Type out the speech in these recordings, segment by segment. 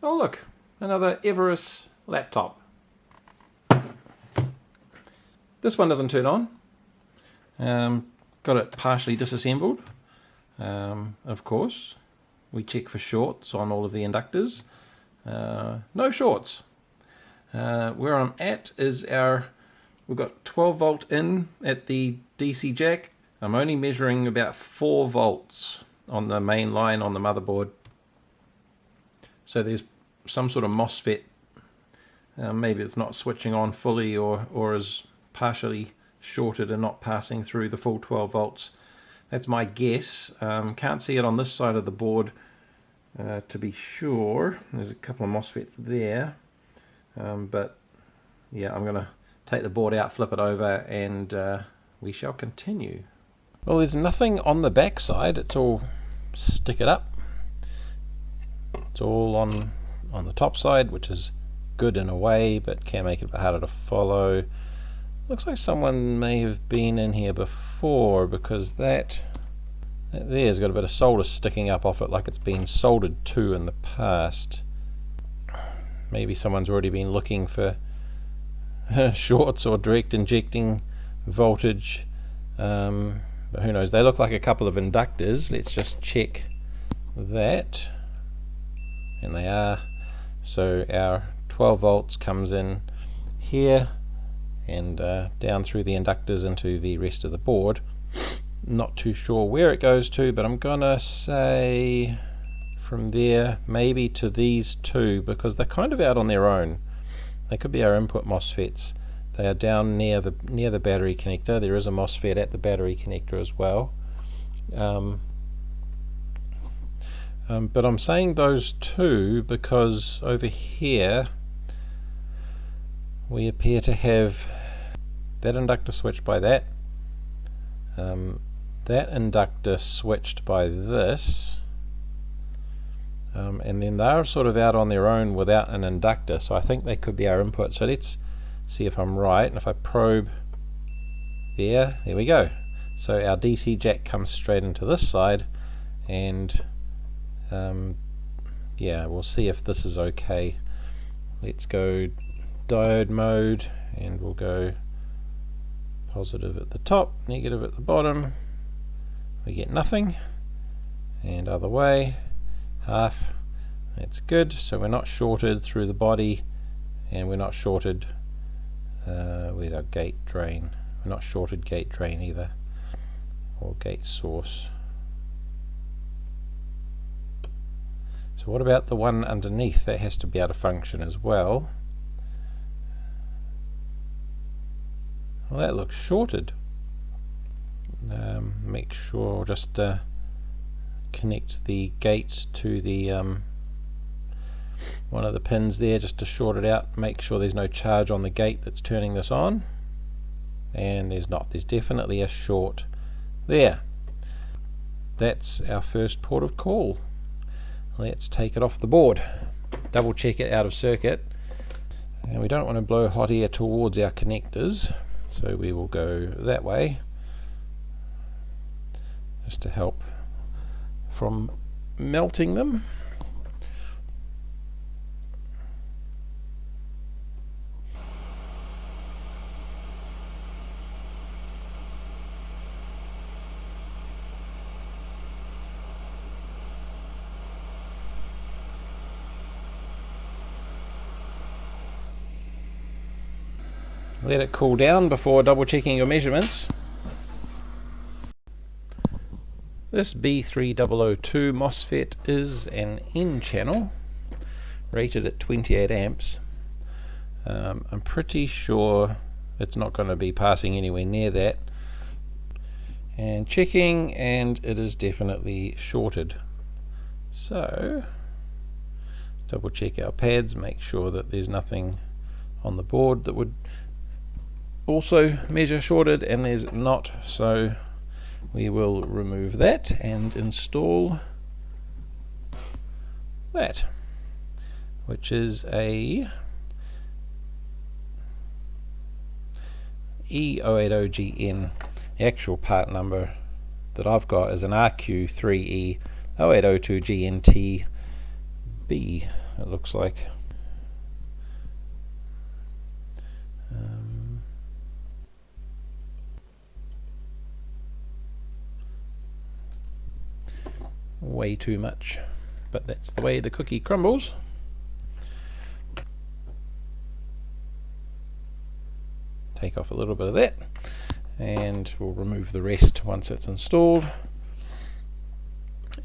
Oh look, another Everis laptop. This one doesn't turn on. Got it partially disassembled. Of course, we check for shorts on all of the inductors. No shorts. Where I'm at is we've got 12 volt in at the DC jack. I'm only measuring about 4 volts on the main line on the motherboard. So there's some sort of MOSFET. Maybe it's not switching on fully or is partially shorted and not passing through the full 12 volts. That's my guess. Can't see it on this side of the board to be sure. There's a couple of MOSFETs there. But yeah, I'm going to take the board out, flip it over, and we shall continue. Well, there's nothing on the back side. It's all stick it up. It's all on the top side, which is good in a way, but can make it a bit harder to follow. Looks like someone may have been in here before, because that there's got a bit of solder sticking up off it, like it's been soldered to in the past. Maybe someone's already been looking for shorts or direct injecting voltage, but who knows. They look like a couple of inductors. Let's just check that, and they are. So our 12 volts comes in here and down through the inductors into the rest of the board. Not too sure where it goes to, but I'm gonna say from there maybe to these two, because they're kind of out on their own. They could be our input MOSFETs. They are down near the battery connector. There is a MOSFET at the battery connector as well. But I'm saying those two because over here we appear to have that inductor switched by that, that inductor switched by this, and then they're sort of out on their own without an inductor, so I think they could be our input. So let's see if I'm right, and if I probe there we go. So our DC jack comes straight into this side, and yeah, we'll see if this is okay. Let's go diode mode, and we'll go positive at the top, negative at the bottom. We get nothing, and other way, half. That's good. So we're not shorted through the body, and we're not shorted where's our gate drain. We're not shorted gate drain either, or gate source. So what about the one underneath? That has to be able to function as well. Well, that looks shorted. Make sure just connect the gates to the one of the pins there, just to short it out. Make sure there's no charge on the gate that's turning this on, and there's not. There's definitely a short there. That's our first port of call. Let's take it off the board, double check it out of circuit, and we don't want to blow hot air towards our connectors, so we will go that way just to help from melting them. Let it cool down before double checking your measurements. This B3002 MOSFET is an N channel rated at 28 amps. I'm pretty sure it's not going to be passing anywhere near that. And checking, and it is definitely shorted. So double check our pads, make sure that there's nothing on the board that would also measure shorted, and there's not, so we will remove that and install that, which is a E080GN. The actual part number that I've got is an RQ3E0802GNT B. it looks like. Way too much, but that's the way the cookie crumbles. Take off a little bit of that, and we'll remove the rest once it's installed,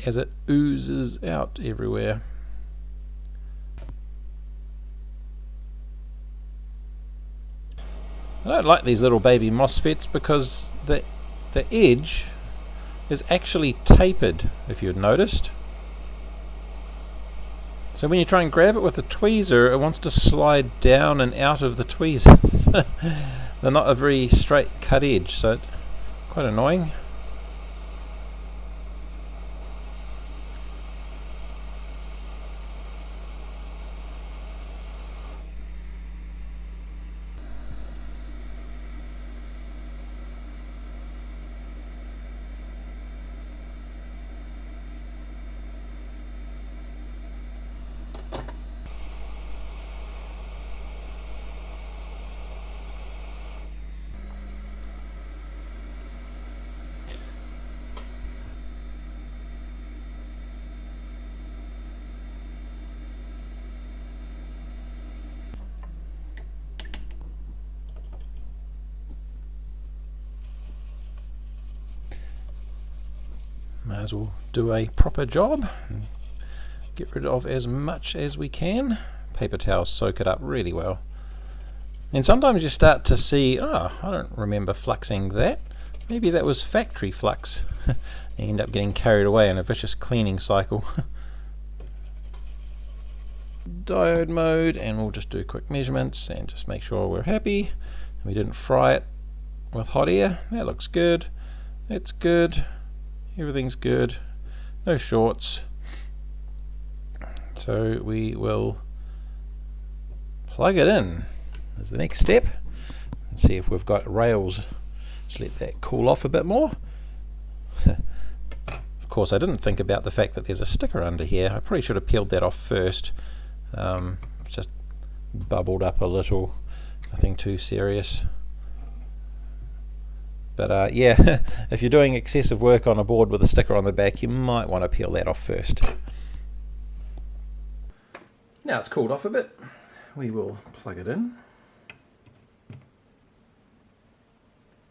as it oozes out everywhere. I don't like these little baby MOSFETs because the edge is actually tapered, if you've noticed. So when you try and grab it with the tweezer, it wants to slide down and out of the tweezer. They're not a very straight cut edge, so it's quite annoying. Might as well do a proper job and get rid of as much as we can. Paper towels soak it up really well. And sometimes you start to see, oh, I don't remember fluxing that. Maybe that was factory flux. You end up getting carried away in a vicious cleaning cycle. Diode mode, and we'll just do quick measurements and just make sure we're happy. We didn't fry it with hot air. That looks good. It's good. Everything's good. No shorts. So we will plug it in as the next step and see if we've got rails. Just let that cool off a bit more. Of course, I didn't think about the fact that there's a sticker under here. I probably should have peeled that off first. Just bubbled up a little. Nothing too serious. But yeah, if you're doing excessive work on a board with a sticker on the back, you might want to peel that off first. Now it's cooled off a bit, we will plug it in.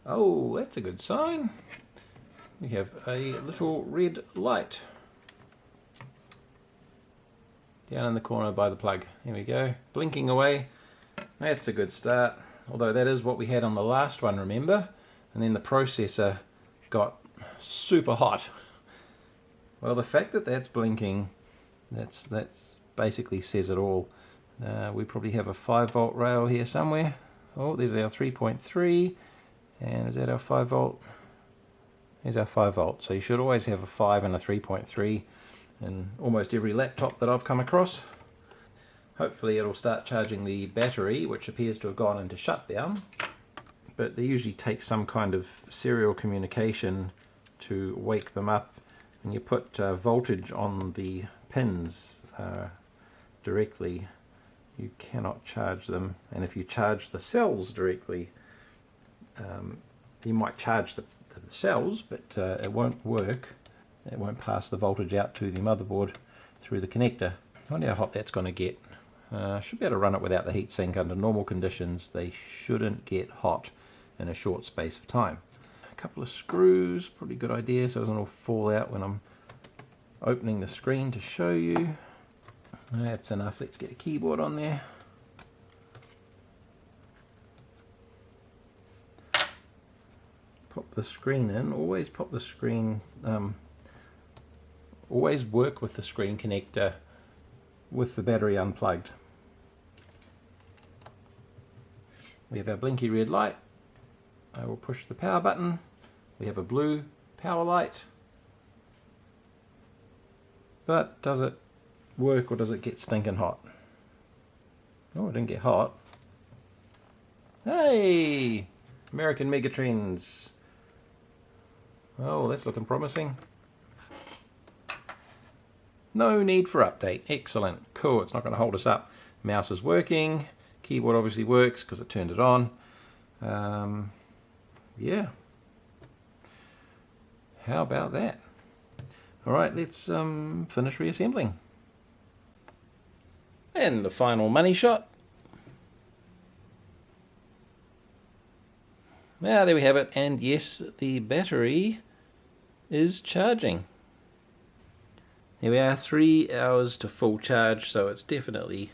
Oh, that's a good sign. We have a little red light down in the corner by the plug. Here we go, blinking away. That's a good start, although that is what we had on the last one, remember? And then the processor got super hot. Well, the fact that that's blinking, that's basically says it all. We probably have a 5-volt rail here somewhere. Oh, there's our 3.3, and is that our 5-volt? There's our 5-volt. So you should always have a 5 and a 3.3 in almost every laptop that I've come across. Hopefully it'll start charging the battery, which appears to have gone into shutdown. But they usually take some kind of serial communication to wake them up, and you put voltage on the pins directly. You cannot charge them, and if you charge the cells directly, you might charge the cells, but it won't work. It won't pass the voltage out to the motherboard through the connector. I wonder how hot that's going to get. Should be able to run it without the heatsink. Under normal conditions they shouldn't get hot in a short space of time. A couple of screws, probably a good idea so it doesn't all fall out when I'm opening the screen to show you. That's enough. Let's get a keyboard on there. Pop the screen in. Always pop the screen, always work with the screen connector with the battery unplugged. We have our blinky red light. I will push the power button. We have a blue power light. But does it work or does it get stinking hot? Oh, it didn't get hot. Hey! American Megatrends. Oh, that's looking promising. No need for update. Excellent. Cool. It's not going to hold us up. Mouse is working. Keyboard obviously works because I turned it on. Yeah. How about that? All right, let's finish reassembling. And the final money shot. Now there we have it. And yes, the battery is charging. Here we are, 3 hours to full charge, so it's definitely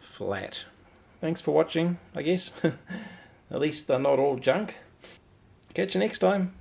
flat. Thanks for watching, I guess. At least they're not all junk. Catch you next time.